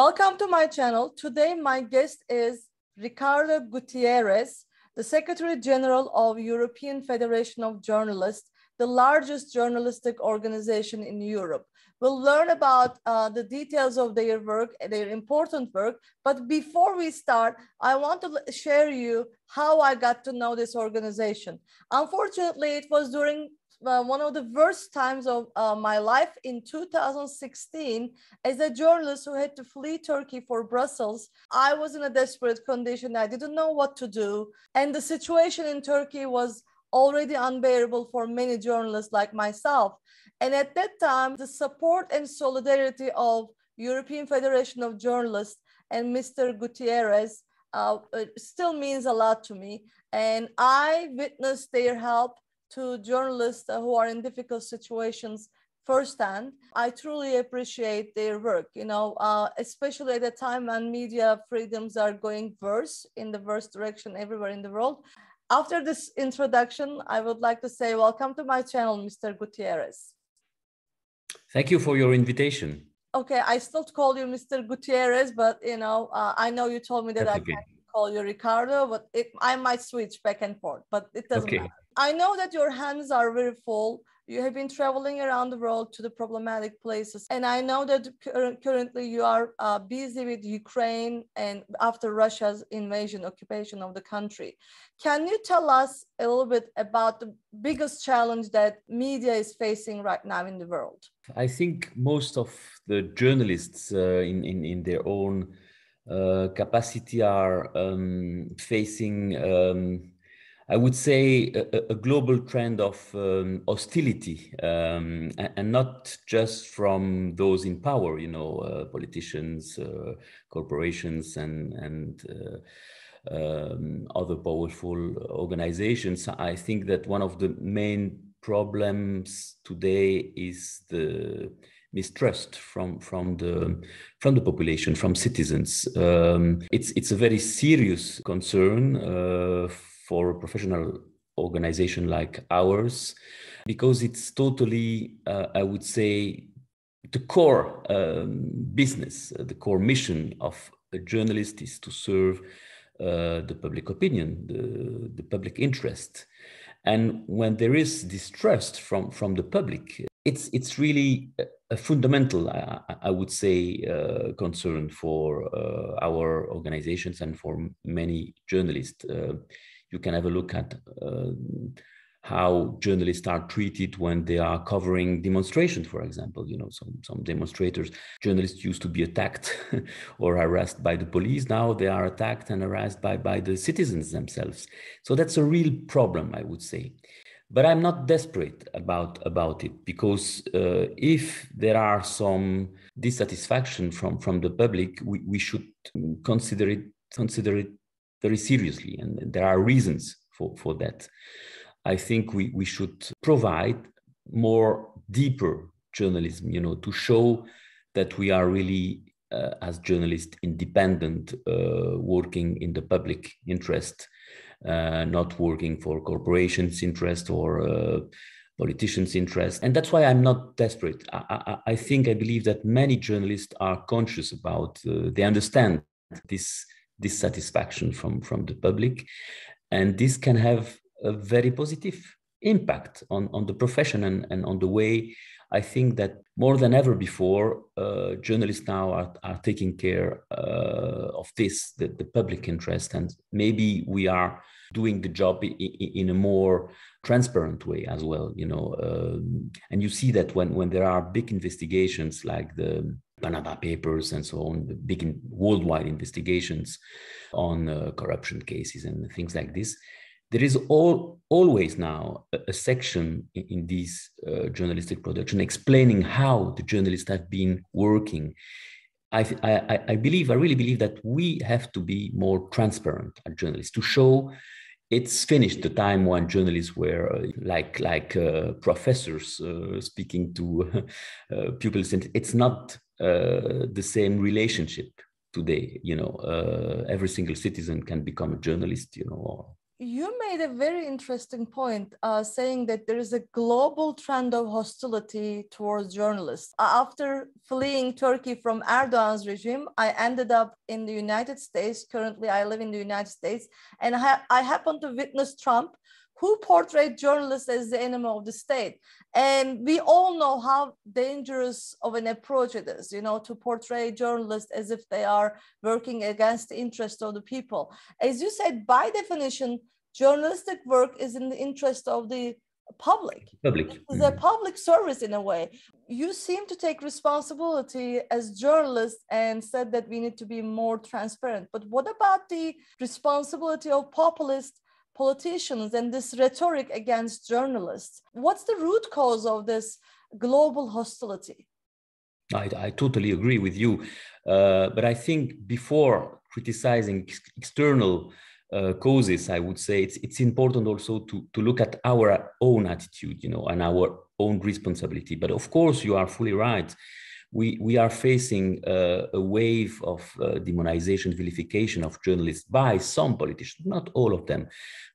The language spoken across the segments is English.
Welcome to my channel. Today my guest is Ricardo Gutierrez, the Secretary General of European Federation of Journalists, the largest journalistic organization in Europe. We'll learn about the details of their work, their important work. But before we start, I want to share you how I got to know this organization. Unfortunately, it was during one of the worst times of my life in 2016. As a journalist who had to flee Turkey for Brussels, I was in a desperate condition. I didn't know what to do. And the situation in Turkey was already unbearable for many journalists like myself. And at that time, the support and solidarity of European Federation of Journalists and Mr. Gutierrez still means a lot to me. And I witnessed their help to journalists who are in difficult situations firsthand. I truly appreciate their work, especially at a time when media freedoms are going worse, in the worst direction everywhere in the world. After this introduction, I would like to say welcome to my channel, Mr. Gutierrez. Thank you for your invitation. Okay, I still call you Mr. Gutierrez, but I know you told me that I can't call you Ricardo, but I might switch back and forth, but it doesn't matter. I know that your hands are very full. You have been traveling around the world to the problematic places. And I know that currently you are busy with Ukraine and after Russia's invasion, occupation of the country. Can you tell us a little bit about the biggest challenge that media is facing right now in the world? I think most of the journalists in their own capacity are facing I would say a global trend of hostility, and not just from those in power, politicians, corporations, and other powerful organizations. I think that one of the main problems today is the mistrust from the population, from citizens. It's a very serious concern for a professional organization like ours, because it's totally, I would say, the core business, the core mission of a journalist is to serve the public opinion, the public interest. And when there is distrust from the public, it's really a fundamental, I would say, concern for our organizations and for many journalists. You can have a look at how journalists are treated when they are covering demonstrations, for example. Some demonstrators, journalists used to be attacked or harassed by the police. Now they are attacked and harassed by the citizens themselves. So that's a real problem, I would say. But I'm not desperate about it, because if there are some dissatisfaction from the public, we should consider it very seriously, and there are reasons for that. I think we should provide more deeper journalism, to show that we are really, as journalists, independent, working in the public interest, not working for corporations' interest or politicians' interest. And that's why I'm not desperate. I believe that many journalists are conscious about, they understand this dissatisfaction from the public, and this can have a very positive impact on the profession and on the way. I think that more than ever before, journalists now are taking care of this, the public interest, and maybe we are doing the job in a more transparent way as well, and you see that when there are big investigations like the Panama Papers and so on, the big worldwide investigations on corruption cases and things like this, there is always now a section in these journalistic production explaining how the journalists have been working. I really believe that we have to be more transparent as journalists, to show it's finished the time when journalists were like professors speaking to pupils. It's not the same relationship today. Every single citizen can become a journalist, or you made a very interesting point, saying that there is a global trend of hostility towards journalists. After fleeing Turkey from Erdogan's regime, I ended up in the United States. Currently, I live in the United States, and I happened to witness Trump, who portrayed journalists as the enemy of the state. And we all know how dangerous of an approach it is, you know, to portray journalists as if they are working against the interest of the people. As you said, by definition, journalistic work is in the interest of the public. It's a public service in a way. You seem to take responsibility as journalists and said that we need to be more transparent. But what about the responsibility of populist politicians and this rhetoric against journalists? What's the root cause of this global hostility? I totally agree with you. But I think before criticizing external causes, I would say it's important also to look at our own attitude, you know, and our own responsibility. But of course, you are fully right. We are facing a wave of demonization, vilification of journalists by some politicians, not all of them.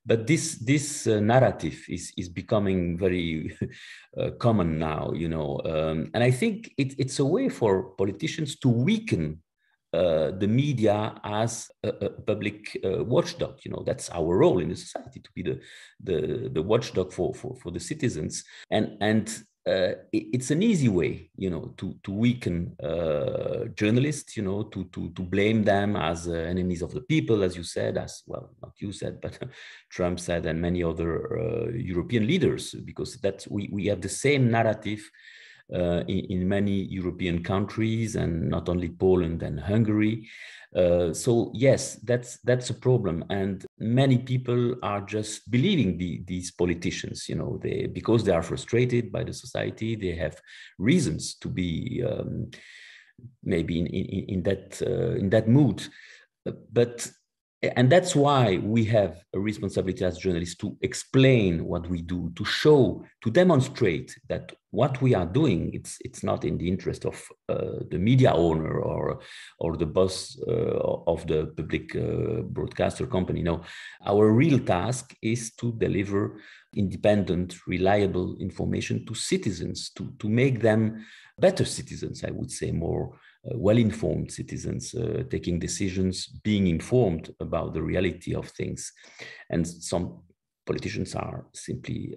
But this narrative is becoming very common now, you know. And I think it's a way for politicians to weaken the media as a public watchdog. You know, that's our role in the society, to be the watchdog for the citizens. And it's an easy way, you know, to weaken journalists, you know, to blame them as enemies of the people, as you said, as well, not you said, but Trump said, and many other European leaders, because we have the same narrative in many European countries, and not only Poland and Hungary. So yes, that's a problem, and many people are just believing these politicians. You know, because they are frustrated by the society, they have reasons to be maybe in that mood. And that's why we have a responsibility as journalists to explain what we do, to show, to demonstrate that what we are doing, it's not in the interest of the media owner or the boss of the public broadcaster company. No, our real task is to deliver independent, reliable information to citizens, to make them better citizens, I would say, more well-informed citizens, taking decisions, being informed about the reality of things. And some politicians are simply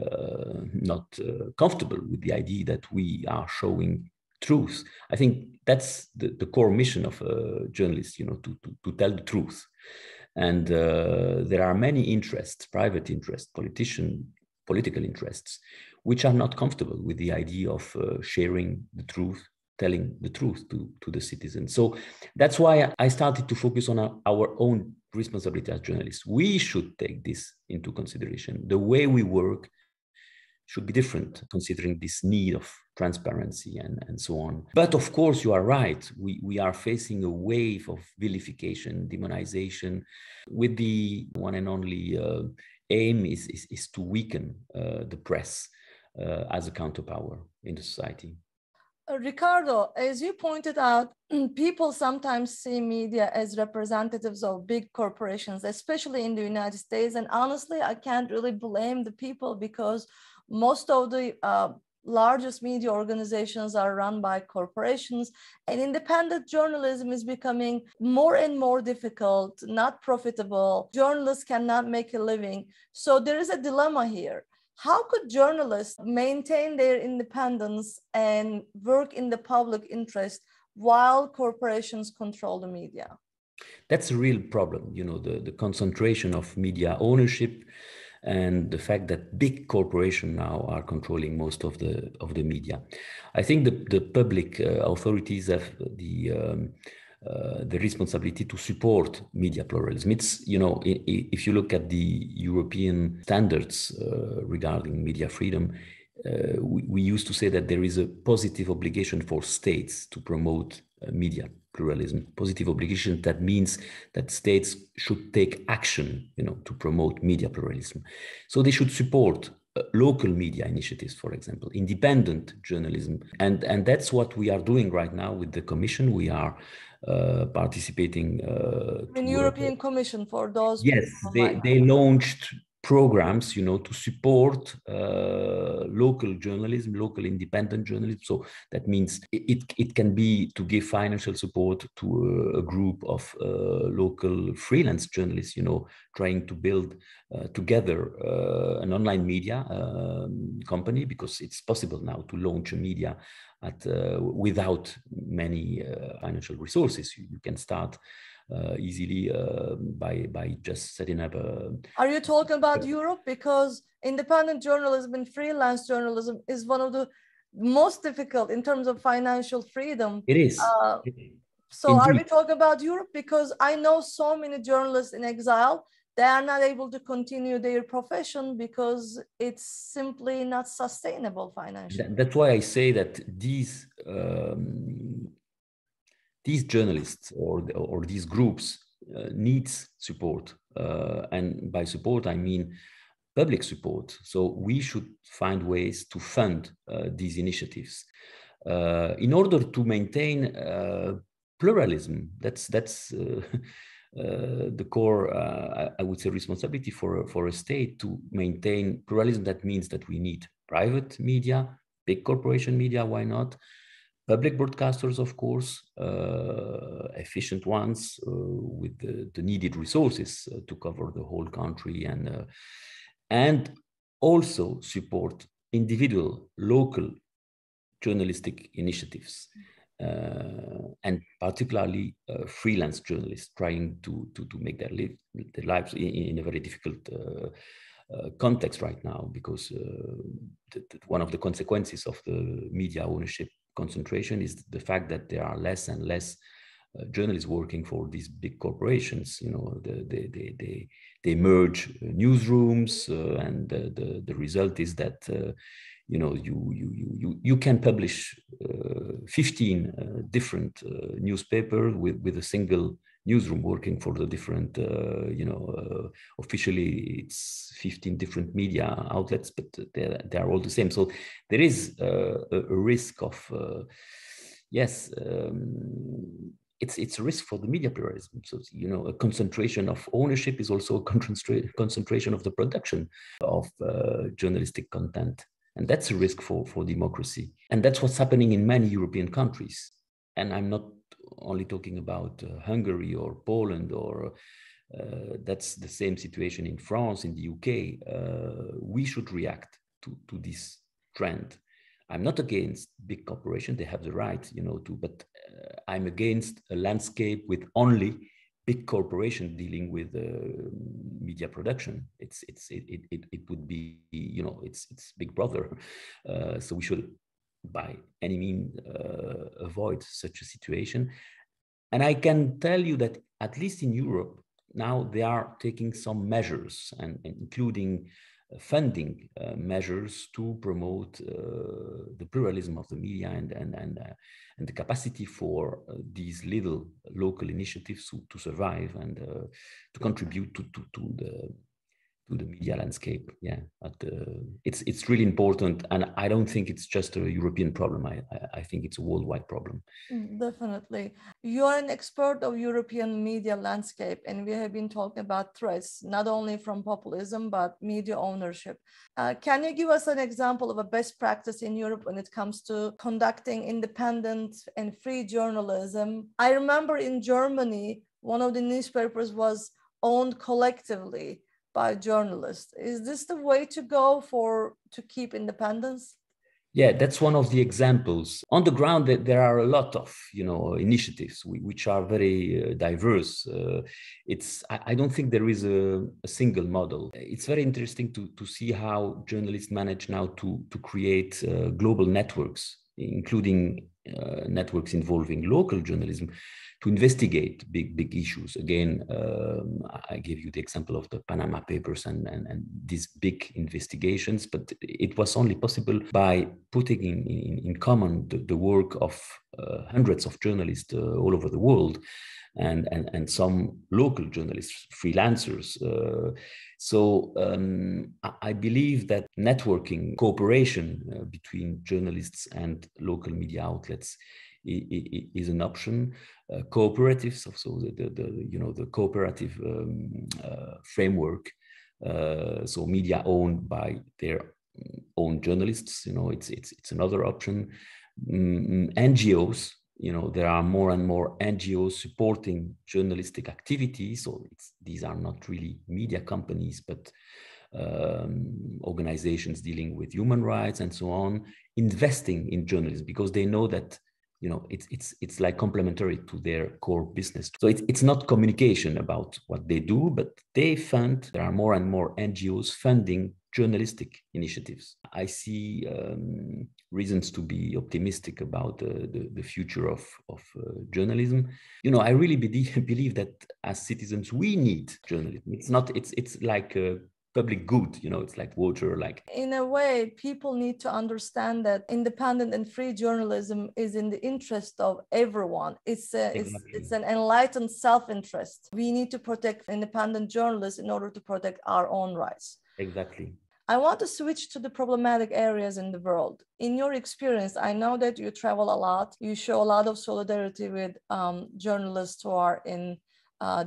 not comfortable with the idea that we are showing truth. I think that's the core mission of journalists, you know, to tell the truth. And there are many interests, private interests, political interests, which are not comfortable with the idea of sharing the truth, telling the truth to the citizens. So that's why I started to focus on our own responsibility as journalists. We should take this into consideration. The way we work should be different, considering this need of transparency and so on. But of course, you are right. We are facing a wave of vilification, demonization, with the one and only aim is to weaken the press as a counterpower in the society. Ricardo, as you pointed out, people sometimes see media as representatives of big corporations, especially in the United States. And honestly, I can't really blame the people, because most of the largest media organizations are run by corporations, and independent journalism is becoming more and more difficult, not profitable. Journalists cannot make a living. So there is a dilemma here. How could journalists maintain their independence and work in the public interest while corporations control the media? That's a real problem, you know, the concentration of media ownership and the fact that big corporations now are controlling most of the media. I think the public authorities have the responsibility to support media pluralism. It's, you know, if you look at the European standards regarding media freedom, we used to say that there is a positive obligation for states to promote media pluralism. Positive obligation, that means that states should take action, you know, to promote media pluralism. So they should support local media initiatives, for example, independent journalism. And that's what we are doing right now with the Commission. We are participating in European Commission, for those. Yes, they launched programs, to support local journalism, local independent journalism. So that means it can be to give financial support to a group of local freelance journalists, trying to build together an online media company, because it's possible now to launch a media without many financial resources. You can start easily by just setting up a... Are you talking about Europe? Because independent journalism and freelance journalism is one of the most difficult in terms of financial freedom. It is. So Indeed. Are we talking about Europe? Because I know so many journalists in exile, they are not able to continue their profession because it's simply not sustainable financially. That's why I say that these journalists or these groups needs support. And by support, I mean public support. So we should find ways to fund these initiatives in order to maintain pluralism. That's the core, I would say, responsibility for a state to maintain pluralism. That means that we need private media, big corporation media, why not? Public broadcasters, of course, efficient ones with the needed resources to cover the whole country, and also support individual, local journalistic initiatives, and particularly freelance journalists trying to make their lives in a very difficult context right now, because one of the consequences of the media ownership concentration is the fact that there are less and less journalists working for these big corporations. They merge newsrooms, and the result is that you can publish 15 different newspapers with a single newsroom working for the different, officially it's 15 different media outlets, but they are all the same. So there is a risk of, it's a risk for the media pluralism. So, a concentration of ownership is also a concentration of the production of journalistic content. And that's a risk for democracy. And that's what's happening in many European countries. And I'm not only talking about Hungary or Poland, or that's the same situation in France, in the UK. We should react to this trend. I'm not against big corporations, they have the right, but I'm against a landscape with only big corporation dealing with media production. It would be, it's Big Brother. So we should, by any means, avoid such a situation. And I can tell you that at least in Europe now they are taking some measures, and including funding measures to promote the pluralism of the media and the capacity for these little local initiatives to survive and to contribute to the media landscape. Yeah, but it's really important, and I don't think it's just a European problem. I think it's a worldwide problem. Definitely. You are an expert of European media landscape, and we have been talking about threats, not only from populism, but media ownership. Can you give us an example of a best practice in Europe when it comes to conducting independent and free journalism? I remember in Germany, one of the newspapers was owned collectively by journalists. Is this the way to go to keep independence? Yeah, that's one of the examples. On the ground, there are a lot of initiatives which are very diverse. I don't think there is a single model. It's very interesting to see how journalists manage now to create global networks, including networks involving local journalism, to investigate big issues. Again, I gave you the example of the Panama Papers and these big investigations, but it was only possible by putting in common the work of hundreds of journalists all over the world, and some local journalists, freelancers. So I believe that networking, cooperation between journalists and local media outlets is an option. Cooperatives, so the cooperative framework So media owned by their own journalists, it's another option. NGOs, there are more and more NGOs supporting journalistic activities. So these are not really media companies, but organizations dealing with human rights and so on, investing in journalism because they know that it's like complementary to their core business. So it's not communication about what they do, but there are more and more NGOs funding journalistic initiatives. I see reasons to be optimistic about the future of journalism. I really believe that as citizens, we need journalism. It's like a public good, it's like water. In a way, people need to understand that independent and free journalism is in the interest of everyone. It's an enlightened self-interest. We need to protect independent journalists in order to protect our own rights. Exactly. I want to switch to the problematic areas in the world. In your experience, I know that you travel a lot. You show a lot of solidarity with journalists who are in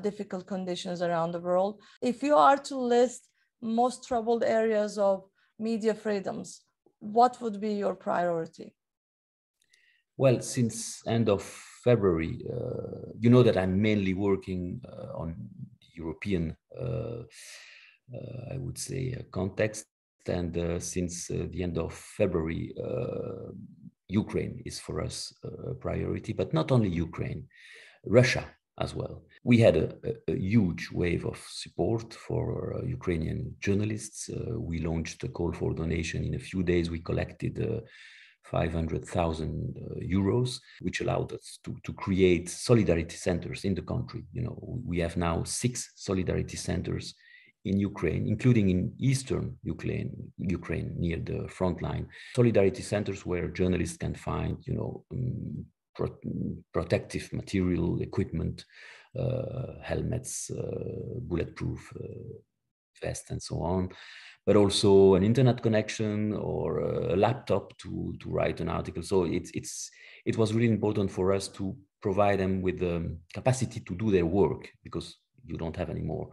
difficult conditions around the world. If you are to list most troubled areas of media freedoms, what would be your priority? Well, since end of February, you know that I'm mainly working on European, I would say, context. And since the end of February, Ukraine is for us a priority, but not only Ukraine, Russia as well. We had a huge wave of support for Ukrainian journalists. We launched a call for donation. In a few days, we collected 500,000 euros, which allowed us to create solidarity centers in the country. We have now 6 solidarity centers in Ukraine, including in eastern Ukraine near the front line. Solidarity centers where journalists can find, protective material, equipment, helmets, bulletproof vests, and so on, but also an internet connection or a laptop to write an article. So it was really important for us to provide them with the capacity to do their work, because you don't have any more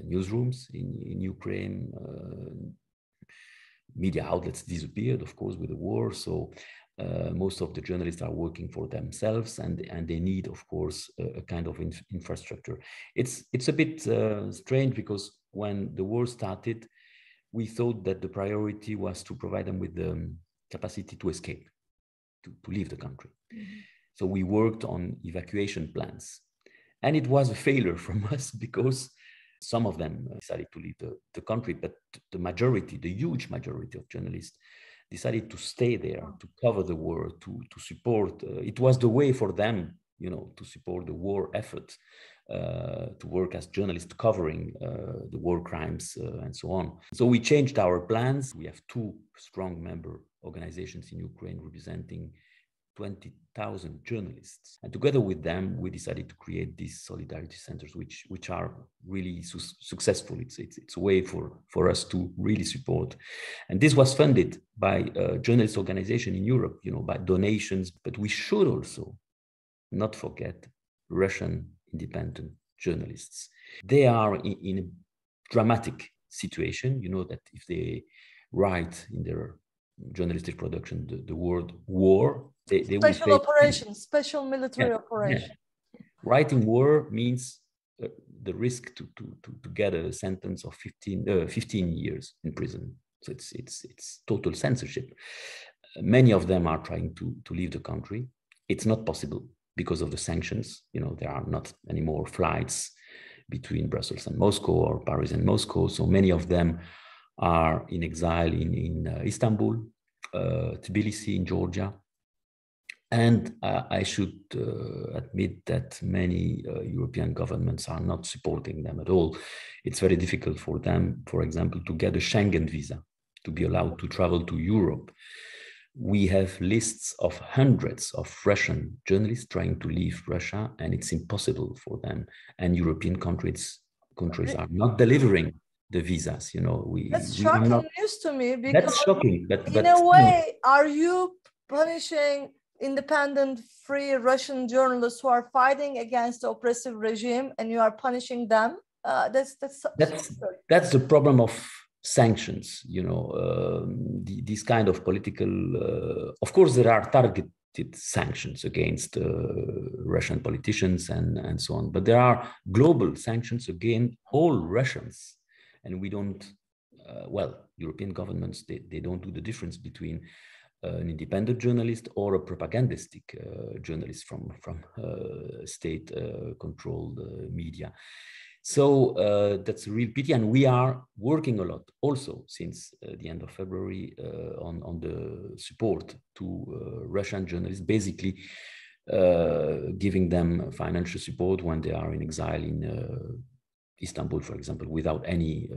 newsrooms in Ukraine. Media outlets disappeared, of course, with the war. So most of the journalists are working for themselves, and they need, of course, a kind of infrastructure. It's a bit strange, because when the war started, we thought that the priority was to provide them with the capacity to escape, to leave the country. Mm-hmm. So we worked on evacuation plans, and it was a failure from us, because some of them decided to leave the country, but the huge majority of journalists decided to stay there, to cover the war, to support. It was the way for them, to support the war effort, to work as journalists covering the war crimes and so on. So we changed our plans. We have 2 strong member organizations in Ukraine representing 20,000 journalists. And together with them, we decided to create these solidarity centers, which are really successful. It's a way for us to really support. And this was funded by a journalist organization in Europe, by donations. But we should also not forget Russian independent journalists. They are in a dramatic situation. That if they write in their journalistic production the word war, they special will operations, special military operation. Yeah. Writing war means the risk to get a sentence of 15 years in prison. So it's total censorship. Many of them are trying to leave the country. It's not possible because of the sanctions. There are not any more flights between Brussels and Moscow, or Paris and Moscow. So many of them are in exile in Istanbul, Tbilisi in Georgia. And I should admit that many European governments are not supporting them at all. It's very difficult for them, for example, to get a Schengen visa, to be allowed to travel to Europe. We have lists of hundreds of Russian journalists trying to leave Russia, and it's impossible for them. And European countries are not delivering the visas. That's shocking news to me. Because that's shocking. But in a way, are you punishing independent, free Russian journalists who are fighting against the oppressive regime, and you are punishing them? That's that's the problem of sanctions. These kind of political. Of course, there are targeted sanctions against Russian politicians and so on, but there are global sanctions against all Russians, and we don't. European governments they don't do the difference between an independent journalist or a propagandistic journalist from state-controlled media. So that's a real pity, and we are working a lot also since the end of February on the support to Russian journalists, basically giving them financial support when they are in exile in Istanbul, for example, without any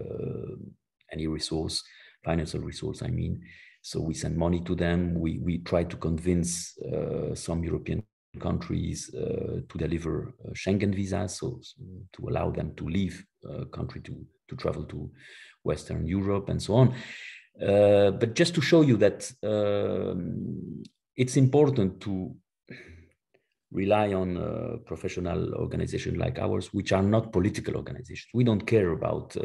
resource, financial resource, I mean. So we send money to them. We try to convince some European countries to deliver Schengen visas, so to allow them to leave country to travel to Western Europe and so on. But just to show you that it's important to rely on a professional organizations like ours, which are not political organizations. We don't care about,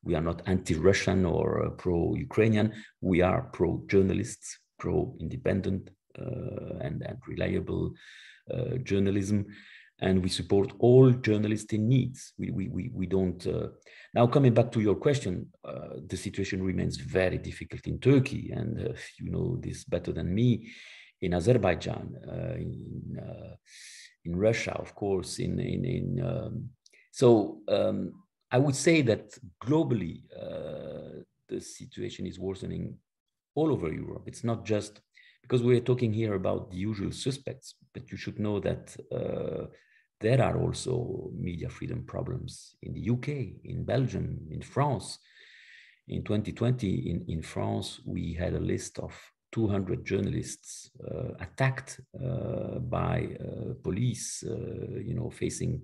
we are not anti-Russian or pro-Ukrainian. We are pro-journalists, pro-independent and reliable journalism. And we support all journalists in needs. We don't, now coming back to your question, the situation remains very difficult in Turkey. And you know this better than me. In Azerbaijan, in Russia, of course, so I would say that globally, the situation is worsening all over Europe. It's not just because we're talking here about the usual suspects, but you should know that there are also media freedom problems in the UK, in Belgium, in France. In 2020, in France, we had a list of 200 journalists attacked by police, facing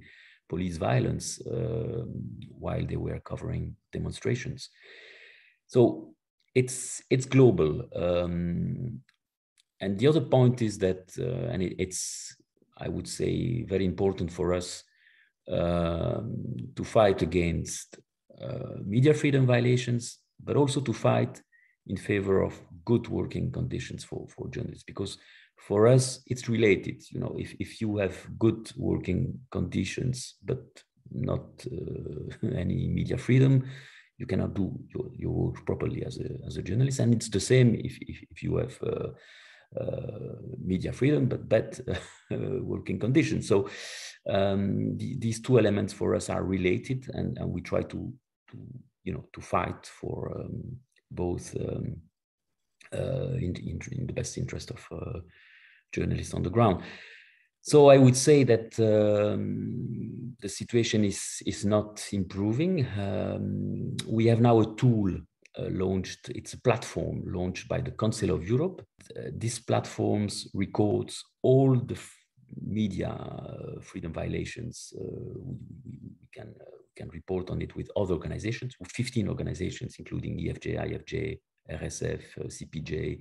police violence while they were covering demonstrations. So it's global. And the other point is that, and it's, I would say, very important for us to fight against media freedom violations, but also to fight in favor of good working conditions for journalists, because for us it's related. If you have good working conditions but not any media freedom, you cannot do your work properly as a journalist. And it's the same if you have media freedom but bad working conditions. So these two elements for us are related, and we try to fight for both in the best interest of journalists on the ground. So I would say that the situation is not improving. We have now a tool launched. It's a platform launched by the Council of Europe. This platform records all the media freedom violations. We can report on it with other organizations, with 15 organizations, including EFJ, IFJ, RSF, CPJ,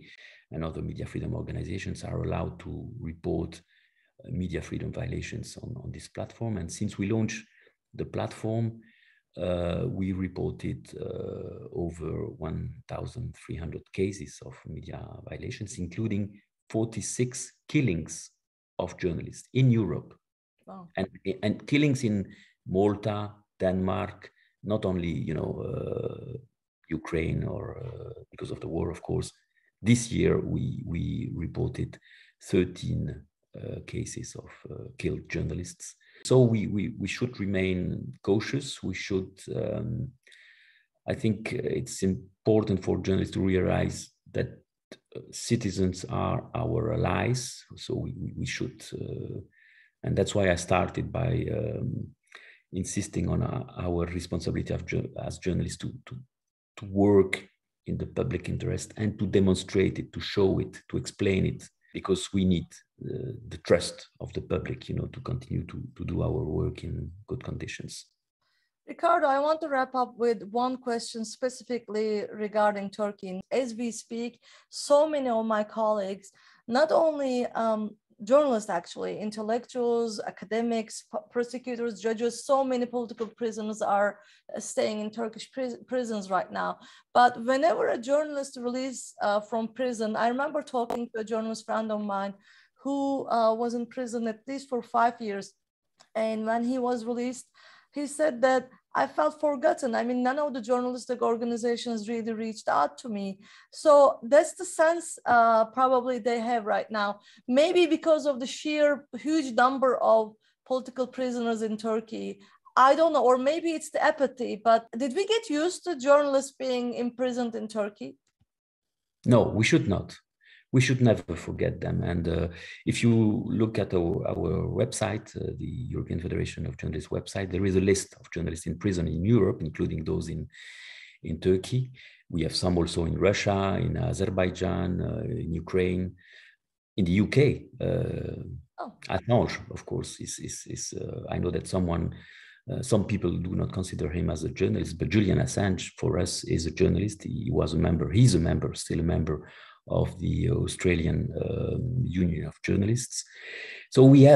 and other media freedom organizations are allowed to report media freedom violations on this platform. And since we launched the platform, we reported over 1,300 cases of media violations, including 46 killings of journalists in Europe. Wow. And killings in Malta, Denmark, not only Ukraine or because of the war, of course. This year we reported 13 cases of killed journalists. So we should remain cautious. We should. I think it's important for journalists to realize that citizens are our allies. So we should, and that's why I started by insisting on our responsibility as journalists to work in the public interest and to demonstrate it, to show it, to explain it, because we need the trust of the public, to continue to do our work in good conditions. Ricardo, I want to wrap up with one question specifically regarding Turkey. As we speak, so many of my colleagues not only journalists, actually, intellectuals, academics, prosecutors, judges. So many political prisoners are staying in Turkish prisons right now. But whenever a journalist released from prison, I remember talking to a journalist friend of mine who was in prison at least for 5 years. And when he was released, he said that I felt forgotten. I mean, none of the journalistic organizations really reached out to me. So that's the sense probably they have right now. Maybe because of the sheer huge number of political prisoners in Turkey. I don't know, or maybe it's the apathy, but did we get used to journalists being imprisoned in Turkey? No, we should not. We should never forget them. And if you look at our website, the European Federation of Journalists website, there is a list of journalists in prison in Europe, including those in Turkey. We have some also in Russia, in Azerbaijan, in Ukraine, in the UK. Assange, of course, I know that some people do not consider him as a journalist, but Julian Assange for us is a journalist. He was a member, he's a member, still a member of the Australian Union of Journalists. So we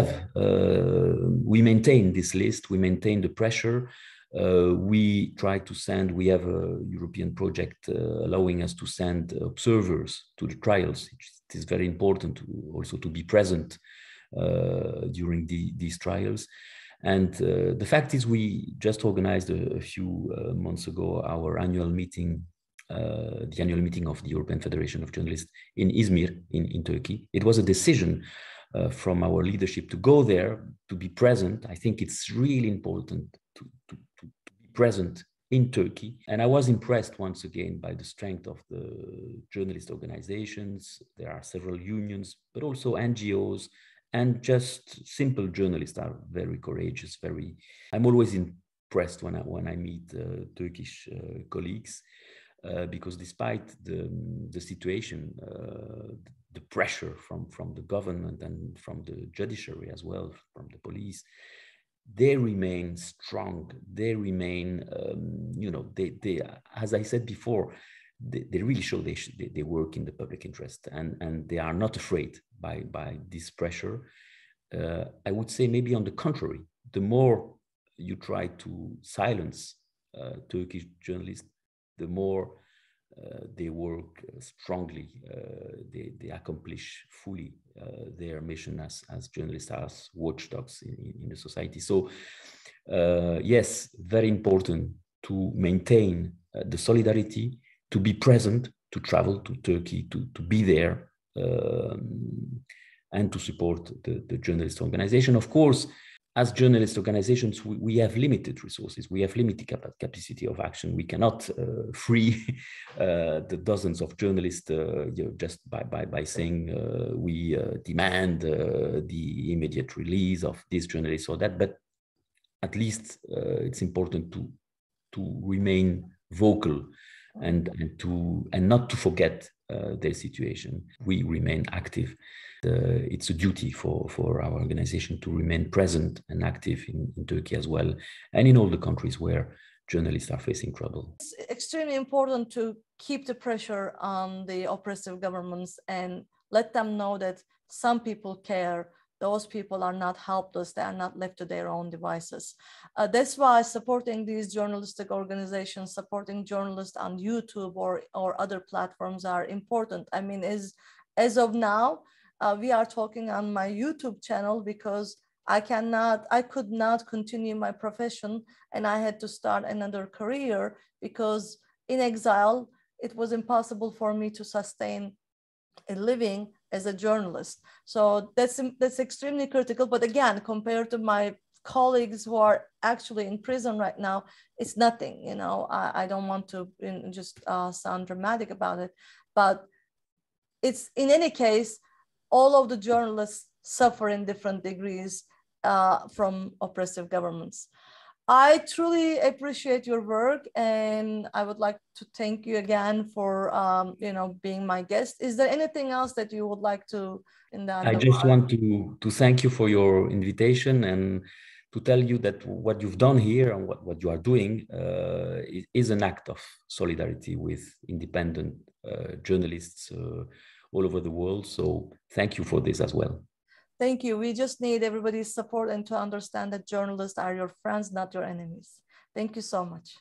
maintain this list, we maintain the pressure. We try to send, we have a European project allowing us to send observers to the trials. It is very important also to be present during these trials. And the fact is, we just organized a few months ago our annual meeting, the annual meeting of the European Federation of Journalists in Izmir, in Turkey. It was a decision from our leadership to go there, to be present. I think it's really important to be present in Turkey. And I was impressed once again by the strength of the journalist organizations. There are several unions, but also NGOs, and just simple journalists are very courageous. I'm always impressed when I meet Turkish colleagues. Because despite the situation, the pressure from the government and from the judiciary as well, from the police, they remain strong. They remain, they, as I said before, they really show they work in the public interest, and they are not afraid by this pressure. I would say maybe on the contrary, the more you try to silence Turkish journalists, the more they work strongly, they accomplish fully their mission as journalists, as watchdogs in the society. So yes, very important to maintain the solidarity, to be present, to travel to Turkey, to be there, and to support the journalist organization. Of course, as journalist organizations, we have limited resources. We have limited capacity of action. We cannot free the dozens of journalists just by saying we demand the immediate release of this journalist or that. But at least it's important to remain vocal and not to forget their situation. We remain active. It's a duty for our organization to remain present and active in Turkey as well, and in all the countries where journalists are facing trouble. It's extremely important to keep the pressure on the oppressive governments and let them know that some people care. Those people are not helpless. They are not left to their own devices. That's why supporting these journalistic organizations, supporting journalists on YouTube or other platforms are important. I mean, as of now, we are talking on my YouTube channel because I could not continue my profession, and I had to start another career because in exile, it was impossible for me to sustain a living as a journalist. So that's extremely critical. But again, compared to my colleagues who are actually in prison right now, it's nothing. You know, I don't want to just sound dramatic about it, but it's in any case, all of the journalists suffer in different degrees from oppressive governments. I truly appreciate your work, and I would like to thank you again for being my guest. Is there anything else that you would like to? I just want to thank you for your invitation and to tell you that what you've done here and what you are doing is an act of solidarity with independent journalists all over the world. So thank you for this as well. Thank you. We just need everybody's support and to understand that journalists are your friends, not your enemies. Thank you so much.